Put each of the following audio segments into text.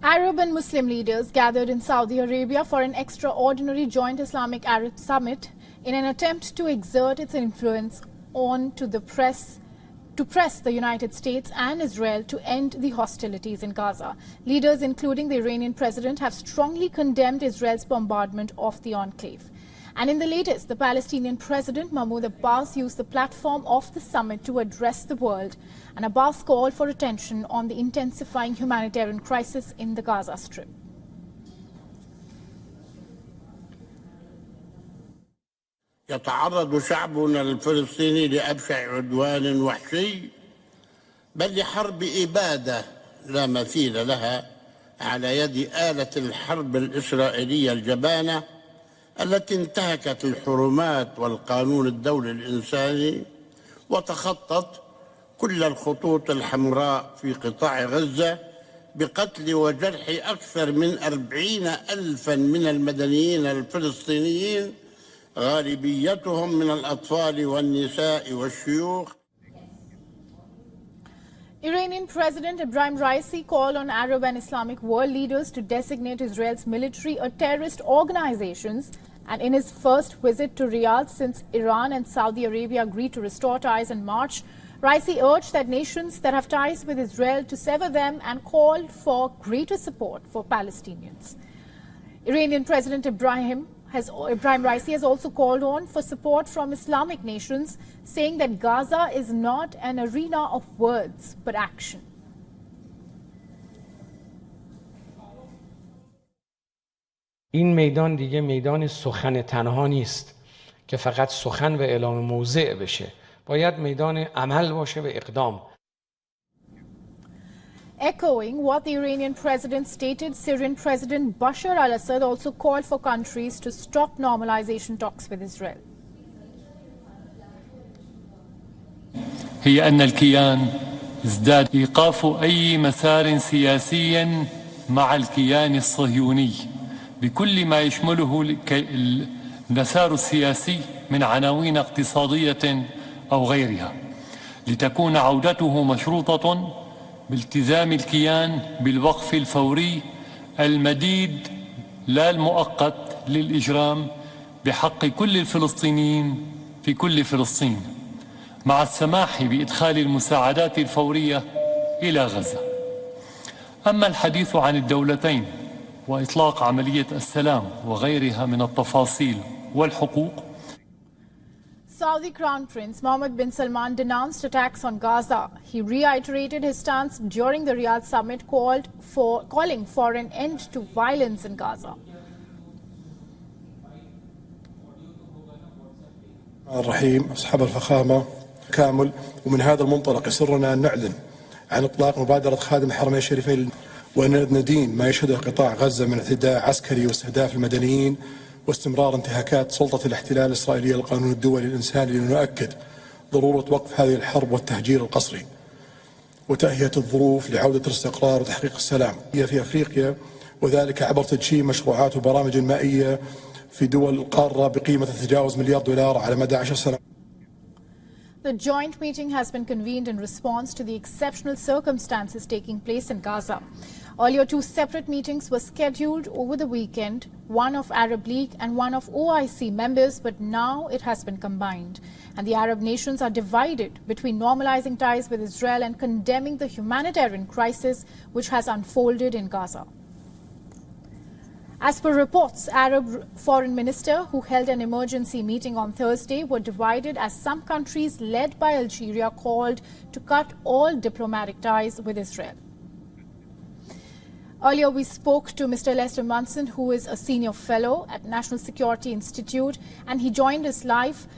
Arab and Muslim leaders gathered in Saudi Arabia for an extraordinary joint Islamic-Arab summit in an attempt to exert its influence to press the United States and Israel to end the hostilities in Gaza. Leaders, including the Iranian president, have strongly condemned Israel's bombardment of the enclave. And in the latest, the Palestinian president, Mahmoud Abbas, used the platform of the summit to address the world. And Abbas called for attention on the intensifying humanitarian crisis in the Gaza Strip. يتعرض شعبنا الفلسطيني لأبشع عدوان وحشي بل لحرب إبادة لا مثيل لها على يد آلة الحرب الإسرائيلية الجبانة التي انتهكت الحرمات والقانون الدولي الإنساني وتخطت كل الخطوط الحمراء في قطاع غزة بقتل وجرح أكثر من 40,000 من المدنيين الفلسطينيين غالبيتهم من الأطفال والنساء والشيوخ. Iranian President Ibrahim Raisi called on Arab and Islamic world leaders to designate Israel's military as terrorist organizations. And in his first visit to Riyadh since Iran and Saudi Arabia agreed to restore ties in March, Raisi urged that nations that have ties with Israel to sever them and called for greater support for Palestinians. Iranian President Ibrahim Raisi has also called on for support from Islamic nations, saying that Gaza is not an arena of words but action. این میدان دیگه میدان سخن تنها نیست که فقط سخن و اعلام موضع بشه. باید میدان عمل باشه و اقدام. Echoing what the Iranian president stated, Syrian President Bashar al-Assad also called for countries to stop normalization talks with Israel. هي أن الكيان ازداد إيقاف أي مسار سياسي مع الكيان الصهيوني بكل ما يشمله المسار السياسي من عناوين اقتصادية أو غيرها لتكون عودته مشروطة بالتزام الكيان بالوقف الفوري المديد لا المؤقت للإجرام بحق كل الفلسطينيين في كل فلسطين مع السماح بإدخال المساعدات الفورية إلى غزة. أما الحديث عن الدولتين وإطلاق عملية السلام وغيرها من التفاصيل والحقوق. Saudi Crown Prince Mohammed bin Salman denounced attacks on Gaza. He reiterated his stance during the Riyadh summit calling for an end to violence in Gaza. الرحيم أصحاب الفخامة كامل ومن هذا المنطلق يسرنا أن نعلن عن إطلاق مبادرة خادم الحرمين الشريفين وأن ندين ما يشهده قطاع غزة من اعتداء عسكري واستهداف المدنيين واستمرار انتهاكات سلطة الاحتلال الإسرائيلية للقانون الدولي الإنساني لنؤكد ضرورة وقف هذه الحرب والتهجير القسري وتهيئة الظروف لعودة الاستقرار وتحقيق السلام في أفريقيا وذلك عبر تدشين مشروعات وبرامج مائية في دول القارة بقيمة تتجاوز $1 مليار على مدى 10 سنوات. The joint meeting has been convened in response to the exceptional circumstances taking place in Gaza. Earlier, 2 separate meetings were scheduled over the weekend, one of Arab League and one of OIC members, but now it has been combined. And the Arab nations are divided between normalizing ties with Israel and condemning the humanitarian crisis which has unfolded in Gaza. As per reports, Arab foreign minister who held an emergency meeting on Thursday were divided as some countries led by Algeria called to cut all diplomatic ties with Israel. Earlier, we spoke to Mr. Lester Munson, who is a senior fellow at National Security Institute, and he joined us live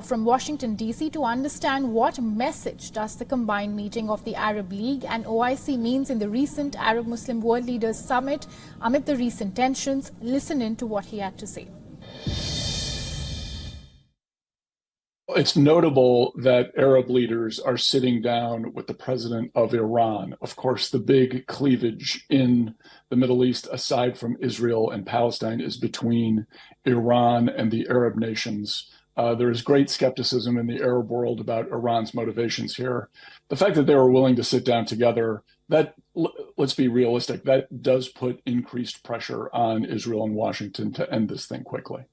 from Washington, D.C. to understand what message does the combined meeting of the Arab League and OIC means in the recent Arab-Muslim World Leaders Summit amid the recent tensions. Listen in to what he had to say. It's notable that Arab leaders are sitting down with the president of Iran. Of course, the big cleavage in the Middle East, aside from Israel and Palestine, is between Iran and the Arab nations. There is great skepticism in the Arab world about Iran's motivations here. The fact that they were willing to sit down together let's be realistic, that does put increased pressure on Israel and Washington to end this thing quickly.